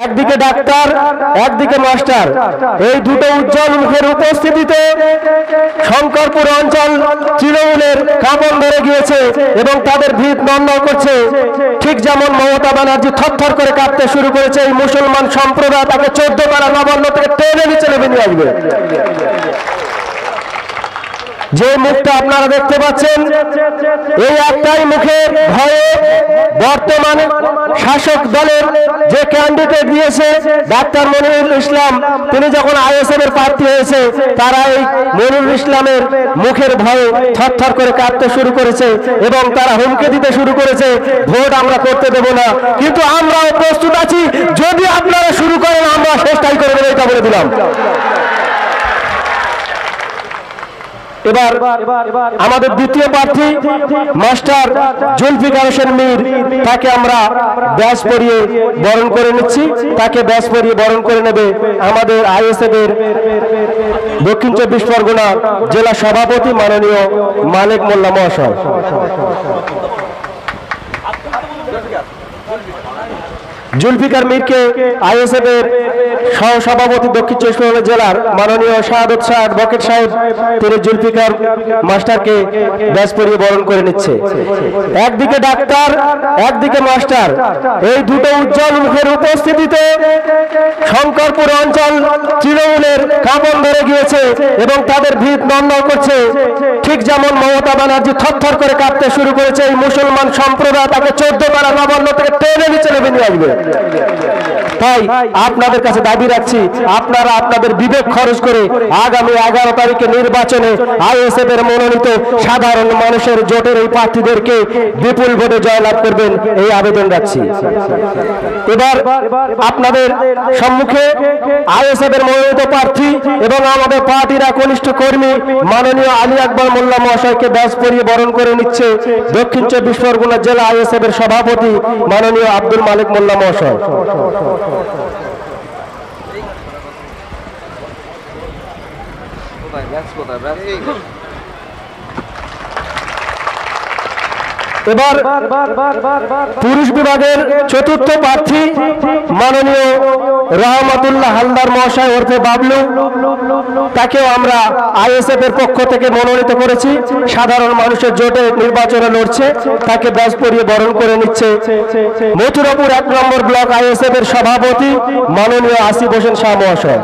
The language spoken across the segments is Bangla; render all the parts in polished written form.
একদিকে ডাক্তার, একদিকে মাস্টার, এই দুটো উজ্জ্বল মুখের উপস্থিতিতে শঙ্করপুর অঞ্চল তৃণমূলের কাঁপন ধরে গিয়েছে এবং তাদের ভিত নন্দন করছে। ঠিক যেমন মমতা ব্যানার্জি থরথর করে কাঁপতে শুরু করেছে, এই মুসলমান সম্প্রদায় তাকে 14 পারা নবান্ন থেকে টেনে নিচে নেমে নিয়ে আসবে। যে মুখটা আপনারা দেখতে পাচ্ছেন, এই একটাই মুখে ভয়ে বর্তমানে শাসক দলের যে ক্যান্ডিডেট দিয়েছে ডাক্তার মনিরুল ইসলাম, তিনি যখন আইএসএফ এর প্রার্থী হয়েছে, তারা এই মনিরুল ইসলামের মুখের ভয়ে থরথর করে কাঁপতে শুরু করেছে এবং তারা হুমকি দিতে শুরু করেছে, ভোট আমরা করতে দেব না, কিন্তু আমরাও প্রস্তুত আছি, যদি আপনারা শুরু করেন আমরা শেষটাই করে দেবো, এটা বলে দিলাম। এবার আমাদের দ্বিতীয় প্রার্থী মাস্টার জুলফিকার হোসেন মীর, তাকে আমরা ব্যাজ পরিয়ে বরণ করে নিচ্ছি। তাকে ব্যাজ পরিয়ে বরণ করে নেবে আমাদের আইএসএফ এর দক্ষিণ 24 পরগনা জেলা সভাপতি মাননীয় মালিক মোল্লা মহাশয়। জুলফিকার মীরকে আইএসএফ এর সহসভাপতি দক্ষিণ 24 পরগনা জেলার মাননীয় শাহাদত শাহ অ্যাডভোকেট সাহেব, তিনি জুলফিকার মাস্টারকে ব্যাজ পরিয়ে বরণ করে নিচ্ছে। একদিকে ডাক্তার, একদিকে মাস্টার, এই দুটো উজ্জ্বল মুখের উপস্থিতিতে শঙ্করপুর অঞ্চল তৃণমূলের কাঁপন ধরে গিয়েছে এবং তাদের ভিত নন্দন করছে। ঠিক যেমন মমতা ব্যানার্জি থরথর করে কাঁপতে শুরু করেছে, এই মুসলমান সম্প্রদায় তাকে 14 পারা নবান্ন থেকে টেনে নিচে নেমে নিয়ে আসবে। তাই আপনাদের কাছে দাবি রাখছি, আপনারা আপনাদের বিবেক খরচ করে আগামী 11 তারিখে নির্বাচনে আইএসএফ এর মনোনীত সাধারণ মানুষের জোটের এই প্রার্থীদেরকে বিপুল ভোটে জয়লাভ করবেন, এই আবেদন রাখছি। এবার আপনাদের সম্মুখে আইএসএফ এর মনোনীত প্রার্থী এবং আমাদের পার্টির কনিষ্ঠ কর্মী মাননীয় আলী আকবর মোল্লা মহাশয়কে ব্যাজ পরিয়ে বরণ করে নিচ্ছে দক্ষিণ 24 পরগনা জেলা আইএসএফ এর সভাপতি মাননীয় আব্দুল মালিক মোল্লা মহাশয়। এবার পুরুষ বিভাগের চতুর্থ প্রার্থী মাননীয় রহমতুল্লাহ হালদার মহাশয় ওরফে বাবলু, তাকেও আমরা আইএসএফ এর পক্ষ থেকে মনোনীত করেছি। সাধারণ মানুষের জোটে নির্বাচনে লড়ছে, তাকে ব্যাজ পরিয়ে বরণ করে নিচ্ছে মথুরাপুর 1 নম্বর ব্লক আইএসএফ এর সভাপতি মাননীয় আসিফ হোসেন শাহ মহাশয়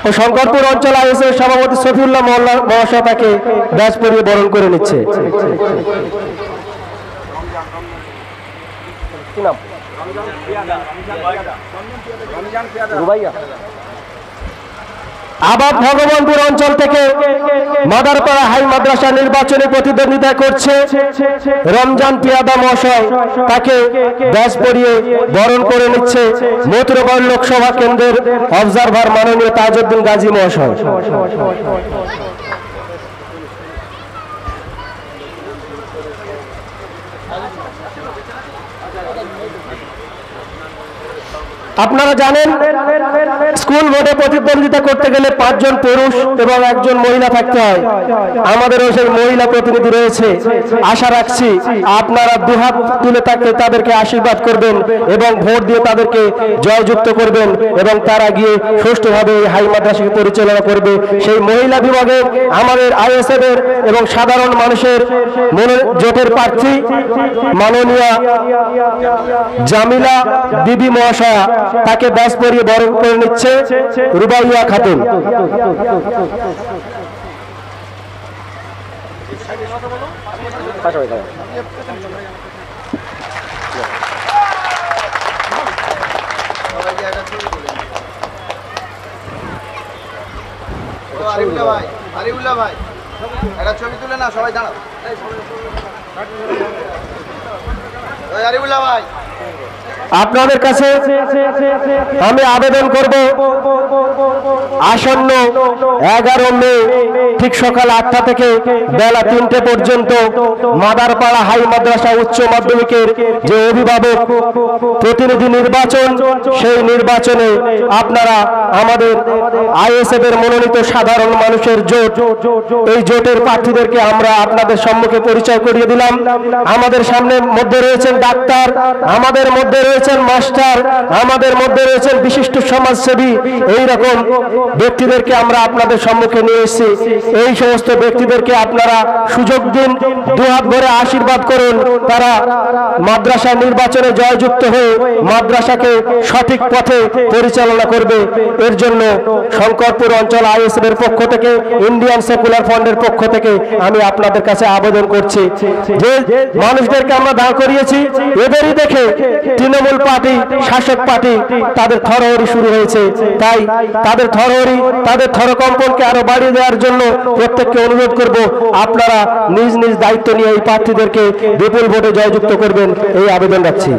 ও শঙ্করপুর অঞ্চল আইএসএফ সভাপতি সফিউল্লাহ মহাশয় তাকে ব্যাজ পরিয়ে বরণ করে নিচ্ছে। আবাব ভগবানপুর অঞ্চল থেকে মাদারপাড়া হাই মাদ্রাসা নির্বাচনে প্রতিদ্বন্দ্বিতা করছে রমজান পিয়াদা মহাশয়, তাকে ব্যাজ পরিয়ে বরণ করে নিচ্ছে মথুরাপুর লোকসভা কেন্দ্রের অবজারভার মাননীয় তাজউদ্দিন গাজী মহাশয়। আপনারা জানেন স্কুল ভোটে প্রতিদ্বন্দ্বিতা করতে গেলে 5 জন পুরুষ এবং 1 জন মহিলা থাকতে হয়। আমাদেরও সেই মহিলা প্রতিনিধি রয়েছে। আশা রাখছি আপনারা দুহাত তুলে তাদেরকে আশীর্বাদ করবেন এবং ভোট দিয়ে তাদেরকে জয়যুক্ত করবেন এবং তারা গিয়ে সুষ্ঠুভাবে হাই মাদ্রাসাকে পরিচালনা করবে। সেই মহিলা বিভাগে আমাদের আইএসএফ এর এবং সাধারণ মানুষের জোটের প্রার্থী মাননীয়া জামিলা বিবি মহাশয়া, তাকে ব্যাজ পরিয়ে বরণ করে নিচ্ছে রুবাইয়া খাতুন। আরিউল্লাহ ভাই একটা ছবি তুলে না, সবাই দাঁড়াও। আরিউল্লাহ ভাই আপনাদের কাছে আমি আবেদন করব, আসন্ন 11 মে ঠিক সকাল 8টা থেকে বেলা 3টে পর্যন্ত মাদারপাড়া হাই মাদ্রাসা উচ্চ মাধ্যমিকের যে অভিভাবক প্রতিনিধি নির্বাচন, সেই নির্বাচনে আপনারা আমাদের আইএসএফ এর মনোনীত সাধারণ মানুষের জোট, এই জোটের প্রার্থীদেরকে আমরা আপনাদের সম্মুখে পরিচয় করিয়ে দিলাম। আমাদের সামনে মধ্যে রয়েছেন ডাক্তার, আমাদের মধ্যে রয়েছেন মাস্টার, আমাদের মধ্যে রয়েছেন বিশিষ্ট সমাজসেবী। এই রকম ব্যক্তিদেরকে আমরা আপনাদের সম্মুখে নিয়ে এসেছি। এই সমস্ত ব্যক্তিদেরকে আপনারা সুযোগ দিন, দুহাত ভরে আশীর্বাদ করুন। তারা মাদ্রাসা নির্বাচনে জয়যুক্ত হয়ে মাদ্রাসাকে সঠিক পথে পরিচালনা করবে। এর জন্য শঙ্করপুর অঞ্চল আইএসএফ এর পক্ষ থেকে, ইন্ডিয়ান সেকুলার ফ্রন্টের পক্ষ থেকে আমি আপনাদের কাছে আবেদন করছি যে মানুষদেরকে আমরা দাঁড় করিয়েছি, এদেরই দেখে তৃণমূল পার্টি, শাসক পার্টি তাদের থরহরি শুরু হয়েছে। তাই তাদের থরহরি, তাদের থরকম্পনকে আরো বাড়িয়ে দেওয়ার জন্য প্রত্যেককে অনুরোধ করব, আপনারা নিজ নিজ দায়িত্ব নিয়ে এই প্রার্থীদেরকে বিপুল ভোটে জয়যুক্ত করবেন, এই আবেদন রাখছি।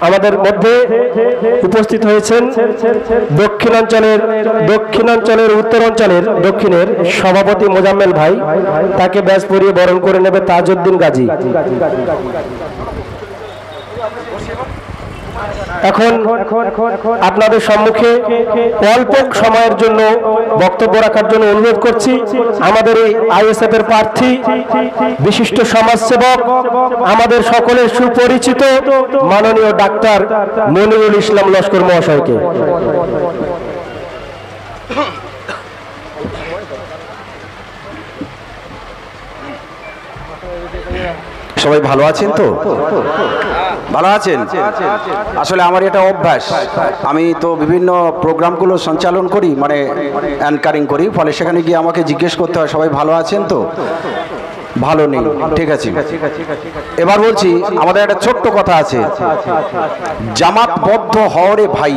আমাদের মধ্যে উপস্থিত হয়েছেন দক্ষিণাঞ্চলের উত্তরাঞ্চলের দক্ষিণের সভাপতি মোজাম্মেল ভাই, তাকে ব্যাজ পরিয়ে বরণ করে নেবে তাজউদ্দিন গাজী। এখন আপনাদের সম্মুখে অল্প সময়ের জন্য বক্তব্য রাখার জন্য অনুরোধ করছি আমাদের এই আইএসএফ এর প্রার্থী, বিশিষ্ট সমাজসেবক, আমাদের সকলের সুপরিচিত মাননীয় ডাক্তার মনিরুল ইসলাম লস্কর মহাশয়কে। সবাই ভালো আছেন তো? ভালো আছেন? আসলে আমার এটা অভ্যাস, আমি তো বিভিন্ন প্রোগ্রামগুলো সঞ্চালন করি, মানে অ্যাঙ্কারিং করি, ফলে সেখানে গিয়ে আমাকে জিজ্ঞেস করতে হয় সবাই ভালো আছেন তো? ভালো নেই, ঠিক আছে। এবার বলছি, আমাদের একটা ছোট্ট কথা আছে, জামাতবদ্ধ হওয়ারে ভাই,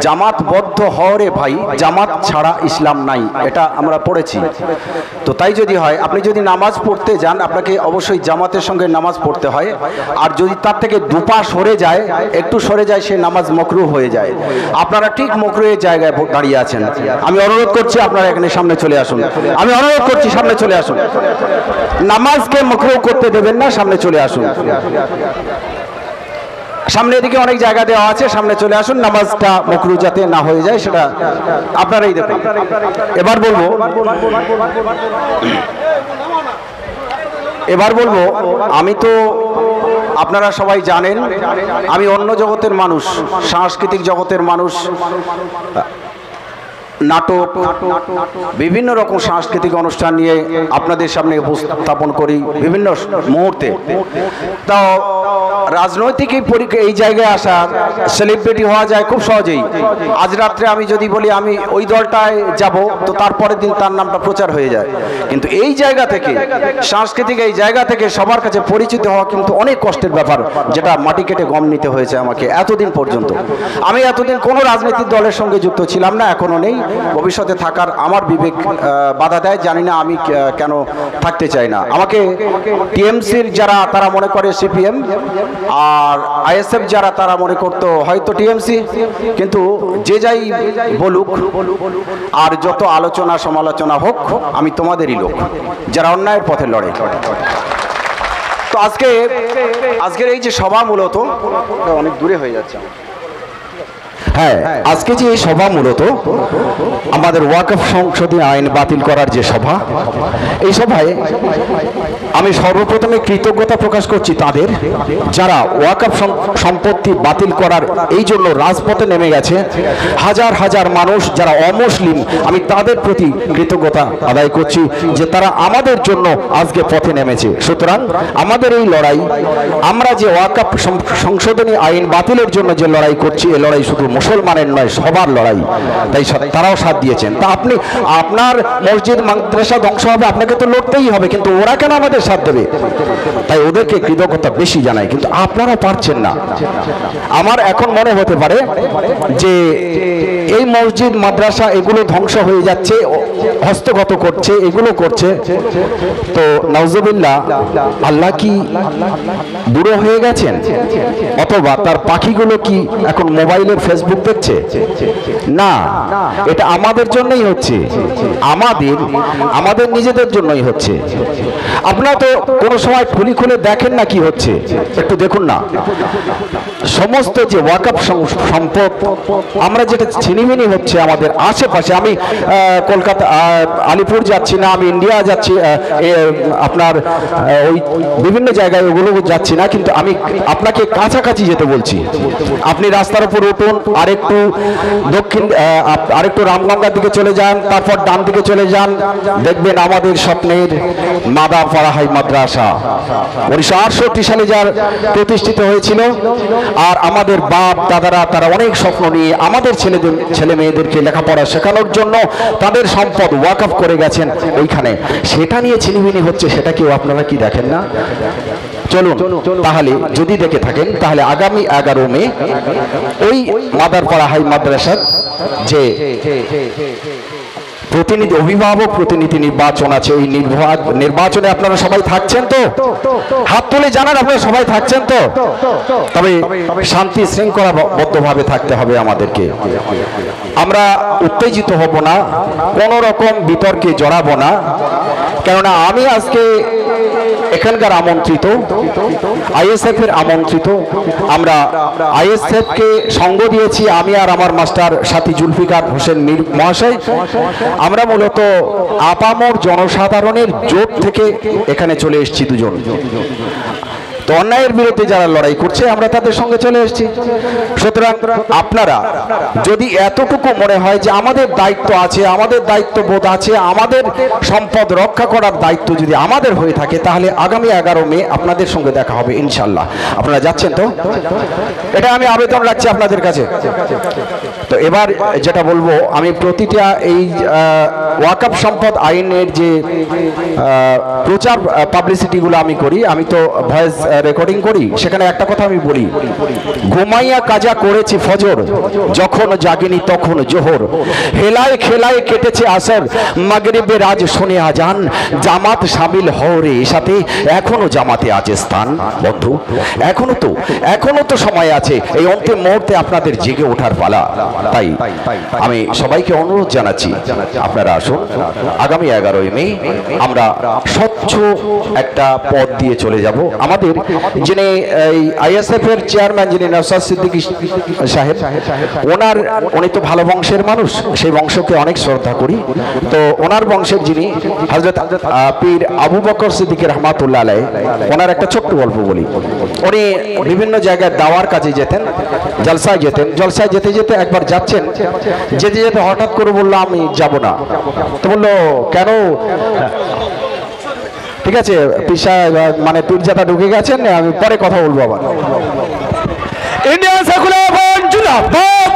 জামাতবদ্ধ হওয়ারে ভাই, জামাত ছাড়া ইসলাম নাই, এটা আমরা পড়েছি। তো তাই যদি হয়, আপনি যদি নামাজ পড়তে যান, আপনাকে অবশ্যই জামাতের সঙ্গে নামাজ পড়তে হয়। আর যদি তার থেকে দুপা সরে যায়, একটু সরে যায়, সে নামাজ মকরুহ হয়ে যায়। আপনারা ঠিক মকরুহের জায়গায় দাঁড়িয়ে আছেন। আমি অনুরোধ করছি আপনারা এখানে সামনে চলে আসুন, আমি অনুরোধ করছি সামনে চলে আসুন। নামাজকে মকরুহ করতে দেবেন না, সামনে চলে আসুন। সামনে এদিকে অনেক জায়গা দেওয়া আছে, সামনে চলে আসুন। নামাজটা মকরুহ যাতে না হয়ে যায় সেটা আপনারাই দেখুন। এবার বলবো আমি তো, আপনারা সবাই জানেন আমি অন্য জগতের মানুষ, সাংস্কৃতিক জগতের মানুষ, নাটক, বিভিন্ন রকম সাংস্কৃতিক অনুষ্ঠান নিয়ে আপনাদের সামনে উপস্থাপন করি বিভিন্ন মুহূর্তে। তাও রাজনৈতিক এই জায়গায় আসা, সেলিব্রিটি হওয়া যায় খুব সহজেই। আজ রাত্রে আমি যদি বলি আমি ওই দলটায় যাব, তো তারপরের দিন তার নামটা প্রচার হয়ে যায়। কিন্তু এই জায়গা থেকে, সাংস্কৃতিক এই জায়গা থেকে সবার কাছে পরিচিত হওয়া কিন্তু অনেক কষ্টের ব্যাপার, যেটা মাটি কেটে গম নিতে হয়েছে আমাকে এতদিন পর্যন্ত। আমি এতদিন কোনো রাজনৈতিক দলের সঙ্গে যুক্ত ছিলাম না, এখনো নেই, ভবিষ্যতে থাকার আমার বিবেক বাধা দেয়, জানি না আমি কেন থাকতে চাই না। আমাকে টিএমসির যারা, তারা মনে করে সিপিএম, আর আইএসএফ যারা, তারা মনে করতো হয়তো টিএমসি। কিন্তু যে যাই বলুক, আর যত আলোচনা সমালোচনা হোক, আমি তোমাদেরই লোক যারা অন্যায়ের পথে লড়ে। তো আজকের এই যে সভা, মূলত অনেক দূরে হয়ে যাচ্ছে। হ্যাঁ, আজকে যে এই সভা মূলত আমাদের ওয়াকফ সংশোধনী আইন বাতিল করার যে সভা, এই সভায় আমি সর্বপ্রথমে কৃতজ্ঞতা প্রকাশ করছি তাদের যারা ওয়াকফ সম্পত্তি বাতিল করার এই জন্য রাজপথে নেমে গেছে। হাজার হাজার মানুষ যারা অমুসলিম, আমি তাদের প্রতি কৃতজ্ঞতা আদায় করছি যে তারা আমাদের জন্য আজকে পথে নেমেছে। সুতরাং আমাদের এই লড়াই, আমরা যে ওয়াকফ সংশোধনী আইন বাতিলের জন্য যে লড়াই করছি, এই লড়াই শুধু মুসলমানের নয়, সবার লড়াই, তাই তারাও সাথ দিয়েছেন। তা আপনি আপনার মসজিদ মাদ্রাসা ধ্বংস হবে, আপনাকে তো লড়তেই হবে, কিন্তু ওরা কেন আমাদের সাথ দেবে? তাই ওদেরকে কৃতজ্ঞতা বেশি জানাই, কিন্তু আপনারা পারছেন না। আমার এখন মনে হতে পারে যে এই মসজিদ মাদ্রাসা এগুলো ধ্বংস হয়ে যাচ্ছে, হস্তগত করছে, এগুলো করছে, তো নাউজুবিল্লাহ আল্লাহ কি বুড়ো হয়ে গেছেন, অথবা তার পাখিগুলো কি এখন মোবাইলের ফেসবুক দেখছে? না, এটা আমাদের জন্যই হচ্ছে, আমাদের নিজেদের জন্যই হচ্ছে। আপনারা তো কোনো সময় খুলে খুলে দেখেন না কি হচ্ছে, একটু দেখুন না। সমস্ত যে ওয়াকফ সম্পদ আমরা যেটা ছিনিমিনি হচ্ছে আমাদের আশেপাশে, আমি কলকাতা আলিপুর যাচ্ছি না, আমি ইন্ডিয়া যাচ্ছি, আপনার ওই বিভিন্ন জায়গায় ওগুলো যাচ্ছি না, কিন্তু আমি আপনাকে কাছাকাছি যেতে বলছি। আপনি রাস্তার উপর উঠুন, আরেকটু দক্ষিণ, আরেকটু রামগঙ্গার দিকে চলে যান, তারপর ডান দিকে চলে যান, দেখবেন আমাদের স্বপ্নের মাদারপাড়া হাই মাদ্রাসা 1968 সালে যার প্রতিষ্ঠিত হয়েছিল। আর আমাদের বাপ দাদারা তারা অনেক স্বপ্ন নিয়ে আমাদের ছেলে মেয়েদেরকে লেখাপড়া শেখানোর জন্য তাদের সম্পদ ওয়াকফ করে গেছেন ওইখানে, সেটা নিয়ে ছিনিমিনি হচ্ছে, সেটা কেউ আপনারা কি দেখেন না? চলুন তাহলে, যদি দেখে থাকেন তাহলে আগামী 11 মে ওই মাদারপাড়া হাই মাদ্রাসার যে প্রতিনিধি, অভিভাবক প্রতিনিধি নির্বাচন আছে, ওই নির্বাচনে আপনারা সবাই থাকছেন তো? হাত তুলে জানান আপনারা সবাই থাকছেন তো? তবে শান্তি শৃঙ্খলাবদ্ধভাবে থাকতে হবে আমাদেরকে। আমরা উত্তেজিত হব না, কোন রকম বিতর্কে জড়াবো না, কেননা আমি আজকে এখানকার আমন্ত্রিত, আইএসএফ এর আমন্ত্রিত। আমরা আইএসএফ কে সঙ্গ দিয়েছি, আমি আর আমার মাস্টার সাথী জুলফিকার হোসেন মীর মহাশয়। আমরা মূলত আপামর জনসাধারণের জোট থেকে এখানে চলে এসেছি দুজন। তো অন্যায়ের বিরুদ্ধে যারা লড়াই করছে আমরা তাদের সঙ্গে চলে এসেছি। সুতরাং আপনারা যদি এতটুকু মনে হয় যে আমাদের দায়িত্ব আছে, আমাদের দায়িত্ববোধ আছে, আমাদের সম্পদ রক্ষা করার দায়িত্ব যদি আমাদের হয়ে থাকে, তাহলে আগামী 11 মে আপনাদের সঙ্গে দেখা হবে ইনশাল্লাহ। আপনারা যাচ্ছেন তো? এটা আমি আবেদন রাখছি আপনাদের কাছে। তো এবার যেটা বলবো, আমি প্রতিটা এই ওয়াকফ সম্পদ আইনের যে প্রচার পাবলিসিটিগুলো আমি করি, আমি তো ভয়েস রেকর্ডিং করি, সেখানে একটা কথা আমি বলি, ঘুমাইয়া কাজা করেছি ফজর, যখন জাগিনি তখন জোহর, হেলায় খেলায় কেটেছে আসর, মাগরিবে রাজ শুনে আজান, জামাত শামিল হওরে সাথে এখনো জামাতে আছে স্থান। বন্ধু, এখনো তো সময় আছে, এই অন্তিম মুহূর্তে আপনাদের জেগে ওঠার পালা। তাই আমি সবাইকে অনুরোধ জানাচ্ছি, আপনারা আসুন আগামী 11 মে আমরা স্বচ্ছ একটা পথ দিয়ে চলে যাব। আমাদের যিনি এই আইএসএফ এর চেয়ারম্যান, যিনি নওশাদ সিদ্দিকী সাহেব, উনি তো ভালো বংশের মানুষ, সেই বংশকে অনেক শ্রদ্ধা করি। তো ওনার বংশের যিনি হযরত পীর আবু বকর সিদ্দিকী রহমাতুল্লাহ আলাইহি, ওনার একটা ছোট্ট গল্প বলি। উনি বিভিন্ন জায়গায় দাওয়ার কাজে যেতেন, জলসায় যেতে যেতে একবার যাচ্ছেন, যেতে হঠাৎ করে বললো আমি যাব না। তো বললো কেন? ঠিক আছে, মানে পীরজাদা ঢুকে গেছেন, আমি পরে কথা বলবো আবার। ইন্ডিয়ান সেকুলার ফ্রন্ট জিন্দাবাদ।